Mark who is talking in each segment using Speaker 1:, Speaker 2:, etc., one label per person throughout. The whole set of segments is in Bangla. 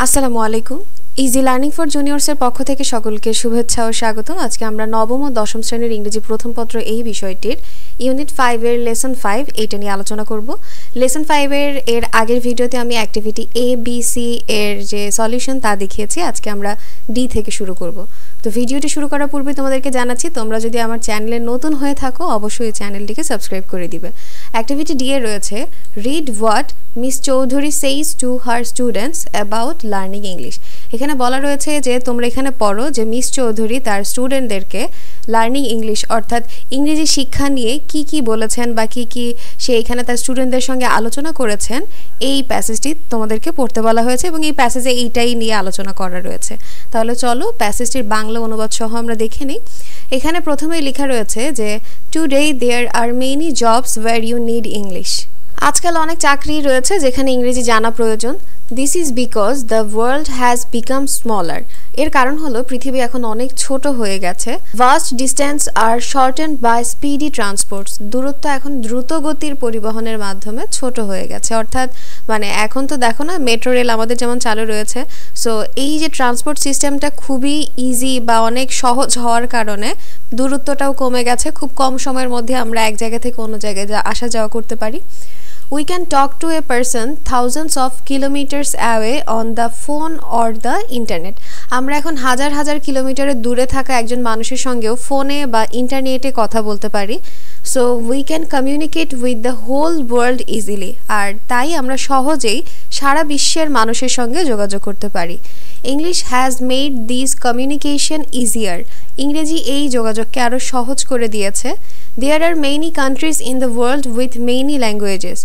Speaker 1: আসসালামু আলাইকুম। ইজি লার্নিং ফর জুনিয়র্সের পক্ষ থেকে সকলকে শুভেচ্ছা ও স্বাগতম। আজকে আমরা নবম ও দশম শ্রেণীর ইংরেজি প্রথম পত্র এই বিষয়টির ইউনিট 5 এর লেসন 5 এইটা নিয়ে আলোচনা করব। লেসন 5 এর আগের ভিডিওতে আমি অ্যাক্টিভিটি এ বি সি এর যে সলিউশন তা দেখিয়েছি। আজকে আমরা ডি থেকে শুরু করব। তো ভিডিওটি শুরু করার পূর্বে তোমাদেরকে জানাচ্ছি, তোমরা যদি আমার চ্যানেলে নতুন হয়ে থাকো অবশ্যই চ্যানেলটিকে সাবস্ক্রাইব করে দিবে। অ্যাক্টিভিটি ডি এ রয়েছে read what miss Chowdhury সেইজ to her students about learning English. এখানে বলা রয়েছে যে তোমরা এখানে পড়ো যে মিস চৌধুরী তার স্টুডেন্টদেরকে লার্নিং ইংলিশ অর্থাৎ ইংরেজি শিক্ষা নিয়ে কি বলেছেন বা কি সে এখানে তার স্টুডেন্টদের সঙ্গে আলোচনা করেছেন, এই প্যাসেজটি তোমাদেরকে পড়তে বলা হয়েছে এবং এই প্যাসেজে এইটাই নিয়ে আলোচনা করা রয়েছে। তাহলে চলো প্যাসেজটির বাংলা অনুবাদ সহ আমরা দেখে নিই। এখানে প্রথমেই লেখা রয়েছে যে today there are many jobs where you need English. আজকাল অনেক চাকরি রয়েছে যেখানে ইংরেজি জানা প্রয়োজন। This is because the world has become smaller. এর কারণ হলো পৃথিবী এখন অনেক ছোট হয়ে গেছে। Vast distance are shortened by speedy transports. দূরত্ব এখন দ্রুত গতির পরিবহনের মাধ্যমে ছোট হয়ে গেছে। অর্থাৎ এখন তো দেখো না, মেট্রো রেল আমাদের যেমন চালু রয়েছে। সো এই যে ট্রান্সপোর্ট সিস্টেমটা খুবই ইজি বা অনেক সহজ হওয়ার কারণে দূরত্বটাও কমে গেছে। খুব কম সময়ের মধ্যে আমরা এক জায়গা থেকে অন্য জায়গায় আসা যাওয়া করতে পারি। We can talk to a person thousands of kilometers away on the phone or the internet. আমরা এখন হাজার হাজার কিলোমিটারের দূরে থাকা একজন মানুষের সঙ্গেও ফোনে বা ইন্টারনেটে কথা বলতে পারি। So we can communicate with the whole world easily. আর তাই আমরা সহজেই সারা বিশ্বের মানুষের সঙ্গে যোগাযোগ করতে পারি। English has made this communication easier. ইংরেজি এই যোগাযোগকে আরও সহজ করে দিয়েছে। There are many countries in the world with many languages.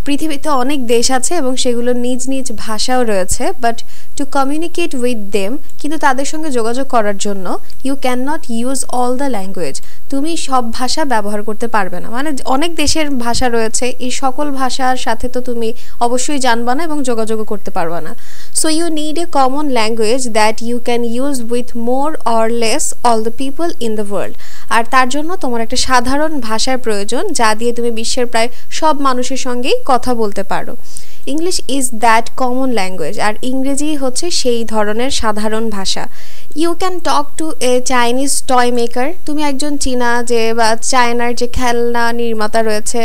Speaker 1: পৃথিবীতে অনেক দেশ আছে এবং সেগুলোর নিজ নিজ ভাষাও রয়েছে। But to communicate with them, কিন্তু তাদের সঙ্গে যোগাযোগ করার জন্য you can not use all the language. তুমি সব ভাষা ব্যবহার করতে পারবে না। অনেক দেশের ভাষা রয়েছে, এই সকল ভাষার সাথে তো তুমি অবশ্যই জানবা না এবং যোগাযোগও করতে পারবা না। So you need a common language that you can use with more or less all the people in the world. আর তার জন্য তোমার একটা সাধারণ ভাষার প্রয়োজন যা দিয়ে তুমি বিশ্বের প্রায় সব মানুষের সঙ্গেই কথা বলতে পারো। English is that common language. আর ইংরেজি হচ্ছে সেই ধরনের সাধারণ ভাষা। You can talk to a Chinese toy maker. তুমি একজন চীনা বা চায়নার যে খেলনা নির্মাতা রয়েছে,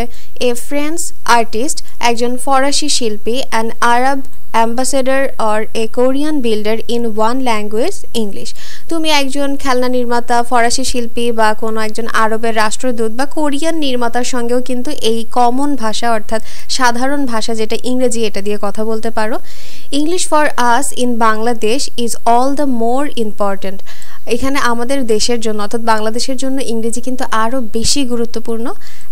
Speaker 1: এ ফ্রেঞ্চ আর্টিস্ট একজন ফরাসি শিল্পী, an Arab ambassador or a Korean builder in one language English. তুমি একজন খেলনা নির্মাতা, ফরাসি শিল্পী বা কোনো একজন আরবের রাষ্ট্রদূত বা কোরিয়ান নির্মাতার সঙ্গেও কিন্তু এই কমন ভাষা অর্থাৎ সাধারণ ভাষা যেটা ইংরেজি, এটা দিয়ে কথা বলতে পারো। English for us in Bangladesh is all the more important. এখানে আমাদের দেশের জন্য অর্থাৎ বাংলাদেশের জন্য ইংরেজি কিন্তু আরও বেশি গুরুত্বপূর্ণ।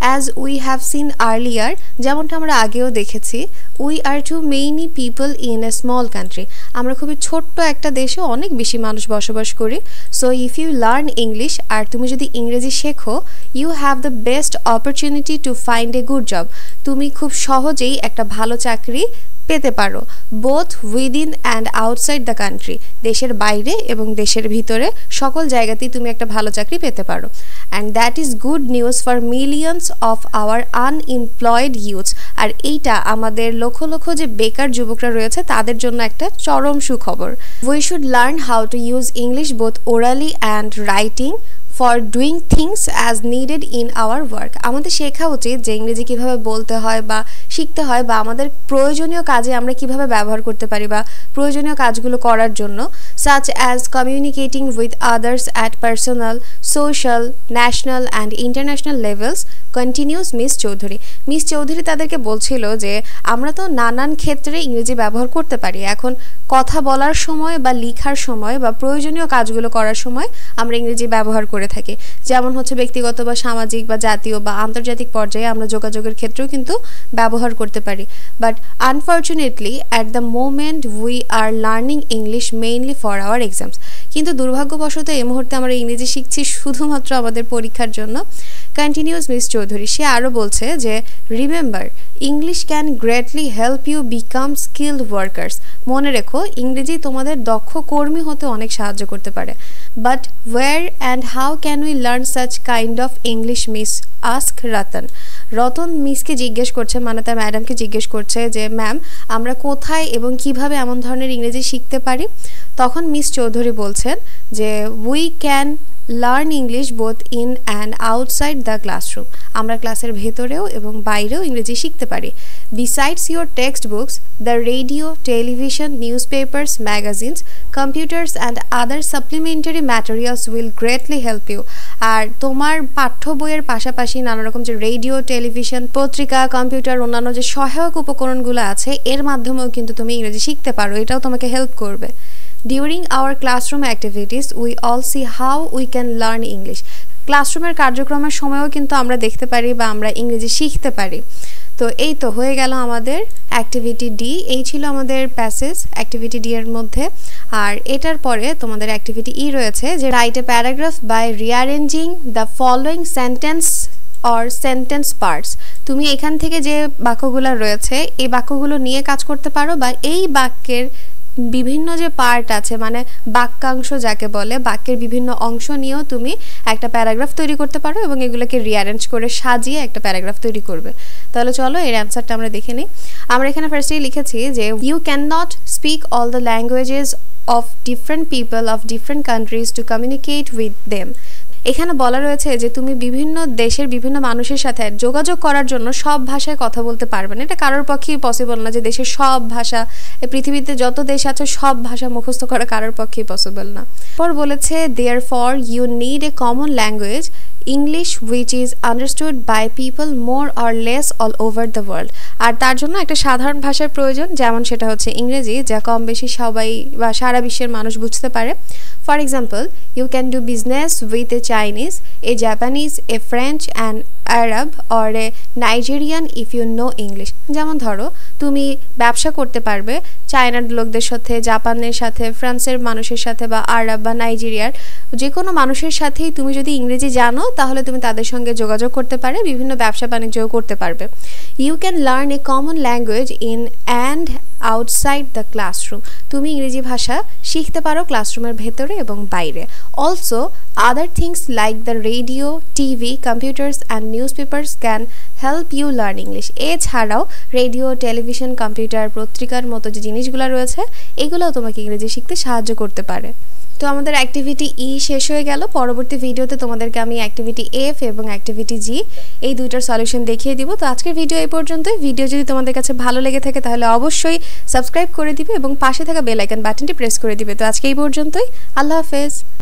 Speaker 1: As we have seen earlier, যেমনটা আমরা আগেও দেখেছি, we are too many people in a small country. আমরা খুবই ছোট্ট একটা দেশে অনেক বেশি মানুষ বসবাস করি। So if you learn English, আর তুমি যদি ইংরেজি শেখো, you have the best opportunity to find a good job. তুমি খুব সহজেই একটা ভালো চাকরি পেতে পারো, both within and outside the country. দেশের বাইরে এবং দেশের ভিতরে সকল জায়গাতেই তুমি একটা ভালো চাকরি পেতে পারো। And that is good news for millions of our unemployed youths. আর এইটা আমাদের লক্ষ লক্ষ যে বেকার যুবকরা রয়েছে তাদের জন্য একটা চরম সুখবর। We should learn how to use English both orally and writing for doing things as needed in our work. আমাদের শেখা উচিত যে ইংরেজি কীভাবে বলতে হয় বা শিখতে হয় বা আমাদের প্রয়োজনীয় কাজে আমরা কিভাবে ব্যবহার করতে পারি বা প্রয়োজনীয় কাজগুলো করার জন্য, such as communicating with others at personal, social, national and international levels, continuous miss Chowdhury. Miss Chowdhury তাদেরকে বলছিল যে আমরা তো নানান ক্ষেত্রে ইংরেজি ব্যবহার করতে পারি। এখন কথা বলার সময় বা লেখার সময় বা প্রয়োজনীয় কাজগুলো করার সময় আমরা ইংরেজি ব্যবহার করে থাকি। যেমন হচ্ছে ব্যক্তিগত বা সামাজিক বা জাতীয় বা আন্তর্জাতিক পর্যায়ে আমরা যোগাযোগের ক্ষেত্রেও কিন্তু ব্যবহার করতে পারি। But unfortunately at the moment we are learning English mainly for our exams. কিন্তু দুর্ভাগ্যবশত এই মুহূর্তে আমরা ইংরেজি শিখছি শুধুমাত্র আমাদের পরীক্ষার জন্য। কন্টিনিউস মিস চৌধুরী সে আরও বলছে যে remember English can greatly help you become skilled workers. মনে রেখো ইংরেজি তোমাদের দক্ষ কর্মী হতে অনেক সাহায্য করতে পারে। But where and how can we learn such kind of English miss ask Ratan. Ratan মিসকে জিজ্ঞেস করছে, মানে তার ম্যাডামকে জিজ্ঞেস করছে যে ম্যাম আমরা কোথায় এবং কিভাবে এমন ধরনের ইংরেজি শিখতে পারি। তখন মিস চৌধুরী বলছেন যে we can learn English both in and outside the classroom, আমরা ক্লাসের ভেতরেও এবং বাইরেও ইংরেজি শিখতে পারি। Besides your text books, the radio, television, newspapers, magazines, computers and other supplementary materials will greatly help you. আর তোমার পাঠ্য বইয়ের পাশাপাশি নানা রকম যে রেডিও, টেলিভিশন, পত্রিকা, কম্পিউটার, অন্যান্য যে সহায়ক উপকরণগুলো আছে এর মাধ্যমেও কিন্তু তুমি ইংরেজি শিখতে পারো, এটাও তোমাকে হেল্প করবে। During our classroom activities, we all see how we can learn English. ক্লাসরুমের কার্যক্রমের সময়ও কিন্তু আমরা দেখতে পারি বা আমরা ইংরেজি শিখতে পারি। তো এই তো হয়ে গেল আমাদের অ্যাক্টিভিটি ডি। এই ছিল আমাদের প্যাসেজ অ্যাক্টিভিটি ডি এর মধ্যে। আর এটার পরে তোমাদের অ্যাক্টিভিটি ই রয়েছে যে write a paragraph by rearranging the following sentence or sentence parts. তুমি এখান থেকে যে বাক্যগুলো রয়েছে এই বাক্যগুলো নিয়ে কাজ করতে পারো, বা এই বাক্যের বিভিন্ন যে পার্ট আছে মানে বাক্যাংশ যাকে বলে, বাক্যের বিভিন্ন অংশ নিয়েও তুমি একটা প্যারাগ্রাফ তৈরি করতে পারো এবং এগুলোকে রিঅ্যারেঞ্জ করে সাজিয়ে একটা প্যারাগ্রাফ তৈরি করবে। তাহলে চলো এর অ্যান্সারটা আমরা দেখে নিই। আমরা এখানে ফার্স্টেই লিখেছি যে you can not speak all the languages of different people of different countries to communicate with them. এখানে বলা রয়েছে যে তুমি বিভিন্ন দেশের বিভিন্ন মানুষের সাথে যোগাযোগ করার জন্য সব ভাষায় কথা বলতে পারবে না। এটা কারোর পক্ষেই পসিবল না যে দেশের সব ভাষা, পৃথিবীতে যত দেশ আছে সব ভাষা মুখস্থ করা কারোর পক্ষেই পসিবল না। পর বলেছে therefore you need a common language English which is understood by people more or less all over the world. আর তার জন্য একটা সাধারণ ভাষার প্রয়োজন, যেমন সেটা হচ্ছে ইংরেজি, যা কম বেশি সবাই বা সারা বিশ্বের মানুষ বুঝতে পারে। For example, you can do business with a Chinese, a Japanese, a French and Arab or a Nigerian if you know English. যেমন ধরো তুমি ব্যবসা করতে পারবে চায়নার লোকদের সাথে, জাপানের সাথে, ফ্রান্সের মানুষের সাথে বা আরব বা নাইজেরিয়ার যে কোনো মানুষের সাথেই তুমি যদি ইংরেজি জানো তাহলে তুমি তাদের সঙ্গে যোগাযোগ করতে পারে, বিভিন্ন ব্যবসা বাণিজ্যও করতে পারবে। You can learn a common language in and outside the classroom. তুমি ইংরেজি ভাষা শিখতে পারো ক্লাসরুমের ভেতরে এবং বাইরে। Also other things like the radio, TV, computers and newspapers can help you learn English. এছাড়াও রেডিও, টেলিভিশন, কম্পিউটার, পত্রিকার মতো যে জিনিসগুলো রয়েছে এগুলোও তোমাকে ইংরেজি শিখতে সাহায্য করতে পারে। তো আমাদের অ্যাক্টিভিটি ই শেষ হয়ে গেল। পরবর্তী ভিডিওতে তোমাদেরকে আমি অ্যাক্টিভিটি এফ এবং অ্যাক্টিভিটি জি এই দুইটার সলিউশন দেখিয়ে দিব। তো আজকের ভিডিও এই পর্যন্তই। ভিডিও যদি তোমাদের কাছে ভালো লেগে থাকে তাহলে অবশ্যই সাবস্ক্রাইব করে দিবে এবং পাশে থাকা বেল আইকন বাটনটি প্রেস করে দিবে। তো আজকে এই পর্যন্তই। আল্লাহ হাফেজ।